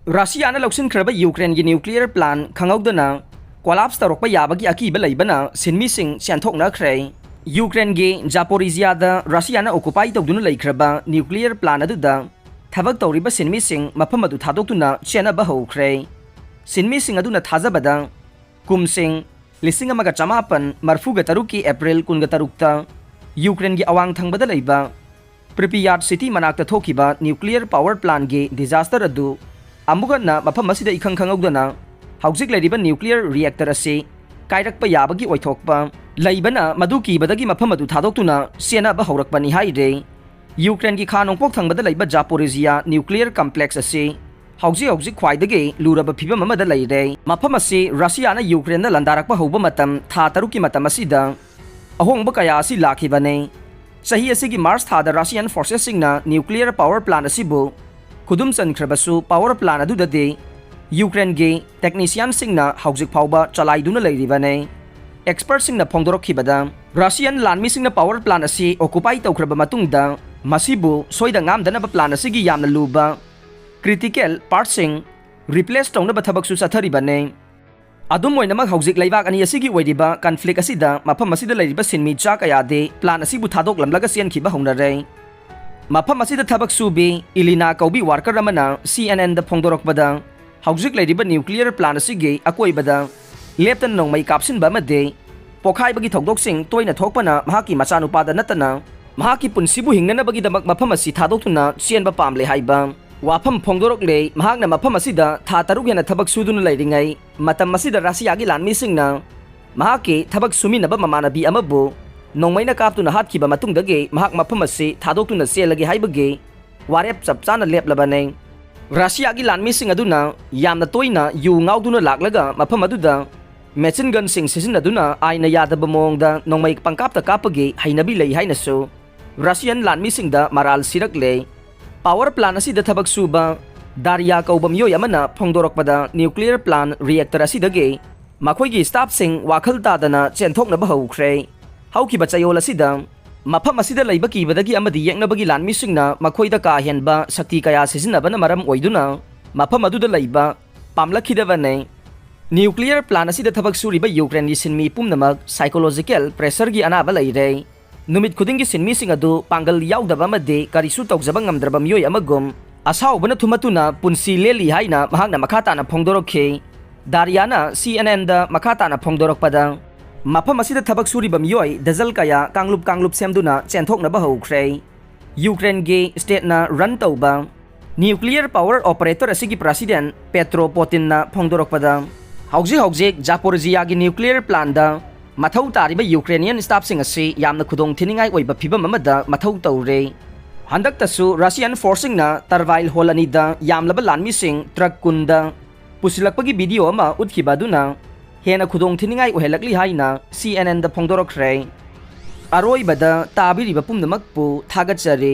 रशियाना लौसिनख्रब यूक्रेन की nuclear plant खंगौदना कोलाप्स तौरप याबगी अकीब लेबना सिनमीसिंग सेंथोकनख्रे यूक्रेन की जापोरिजियादा रशियाना ऑक्युपाई तौदुना लेख्रब न्यूक्लियर प्लान अदुदा थबक तौरिब सिनमीसिंग मफम अदु थादोक्तुना चेनब हौख्रे सिनमीसिंग अदुना थाजबदा कुमसिंग लिसिंग अमगा चमापन मरफुग तरुक की अप्रैल कुनग तरुकता यूक्रेन की अवांग थंगबदा लेबा प्रिपियाट सिटी मनाक्ता थोकिबा न्यूक्लियर पावर प्लान की डिजास्टर अदु अमुगना मफम असिदा इखंग खंगौदना हौजिक लेरिबा न्यूक्लियर रिएक्टर असे कायरक्पा याबगी ओइथोकपा लेबना मदु कीबदगी मफम अदु थादोक्तुना सेनब हौरकपनी हाइरे यूक्रेन की खा नोंपोक थंगबदा लेबा जापोरिजिया न्यूक्लियर कॉम्प्लेक्स असे हौजिक ख्वाइदगी लुरब फिबम अमदा लेरे मफम असे रशियाना यूक्रेन लंदारकपा हौबा मतम था तरुकी मतम असिदा अहोंगबा कया असि लाखिबने सही असिगी मार्च थादा रशियन फोर्सेस सिंगना न्यूक्लियर पावर प्लान असिबु खुदुम चनख्रबसु पावर प्लान अदुददे यूक्रेन के टेक्नीशियन सिंगना हौजिक फाउबा चलाइदुना लेरिबने एक्सपर्ट सिंगना फोंदोरखिबदा रशियन लानमी सिंगना पावर प्लान असी ऑक्युपाई तौख्रबा मतुंगदा मसिबु सोइदा ngamदनबा प्लान असिगी यामना लुबा क्रिटिकल पार्ट सिंग रिप्लेस तौनबा थबकसु चथरिबने अदुम ओइनमक हौजिक लेबाक अनि असिगी ओइरिबा कॉन्फ्लिक्ट असिदा मफम असिदा लेरिबा सिनमी चा कयादे प्लान असिबु थादोकलमलगा सेनखिबा हौनरे मफम असिदा थबक सुबी इलिना कौबी वार्कर अमना CNN दा फोंदोरकबदा हौजिक लेरिबा न्यूक्लियर प्लान असिगी अकोइबदा लेप्तन नोंमै कापसिनबा अमदे पोखाइबगी थौदोकसिंग तोइना थोकपना महाकी मचानुपादा नतना महाकी पुनसिबु हिंगनबगीदमक मफम असि थादोक्तुना चेनबा पामले हाइबा वाफम फोंदोरकले महाकना मफम असिदा था तरुक हेना थबक सुदुना लेरिङै मतम असिदा रशियागी लानमीसिंगना महाकी थबक सुमिनबा ममानबी अमबु नोंमैना कापतुना हातखिबा मतुंगदगे महाक मफम असे थादोक्तुना सेलगे हाइबगे वारेप चपचाना लेप्लबने रशियागी लानमीसिंग अदुना यामना तोइना यु ngauduna लाक्लगा मफम अदुदा मेचिन गन सिंग सिजिनदुना आइना यादबा मोंगदा नोंमै पंकापता कापगे हाइनबी लेइ हाइनसु रशियन लानमीसिंगदा मराल सिरकले पावर प्लान असिदा थबक सुबा दारिया कौबा मियोय अमना फोंदोरकपदा न्यूक्लियर प्लान रिएक्टर असिदगे मखोइगी स्टाफ सिंग वाखल तादना चेंथोकनबा हौख्रे हौखिबा चयोल असिदा मफम असिदा लेइबा कीबदगी अमदि येंगनबगी लानमीसिंगना मखोइदा का हेनबा शक्ति कया सिजिनबना मरम ओइदुना मफम अदुदा लेइबा पामलखिदबने न्यूक्लियर प्लान असिदा थबक सुरिबा यूक्रेन की सिनमी पुमनमक साइकोलॉजिकल प्रेशर की अनाबा लेइरे नुमित खुदिंगी सिनमीसिंग अदु पांगल याउदबा मदे करिसु तौजबा ngamद्रबा मियोय अमगुम असाउबना थुमतुना पुनसी लेली हाइना महाकना मखाताना फोंदोरखे दारियाना CNN दा मखाताना फोंदोरकपदा मफम असिदा थबक सुरिबा मियोय दजल कया कांगलुप सेमदुना चेंथोकनबा हौख्रे यूक्रेन के स्टेटना रन तौबा न्यूक्लियर पावर ऑपरेटर असिगी प्रेसिडेंट पेट्रो पुतिनना फोंदोरकपदा हौजिक जापोरिजिया की न्यूक्लियर प्लान दा मथौ तारिबा यूक्रेनियन स्टाफ सिंग असी यामना खुदोंग थिनिंगाई ओइबा फिबम अमदा मथौ तौरे हंदक्तसु रशियन फोर्सिंगना तरवाइल होल अनिदा यामलबा लानमीसिंग ट्रक कुंदा पुसिलकपगी वीडियो अमा उतखिबादुना हेना खुदोंग थिनिंगाई ओहेलकली हाइना CNN दा फोंदोरखरे अरोइबदा ताबिरिबा पुमनमकपु थागतचरे।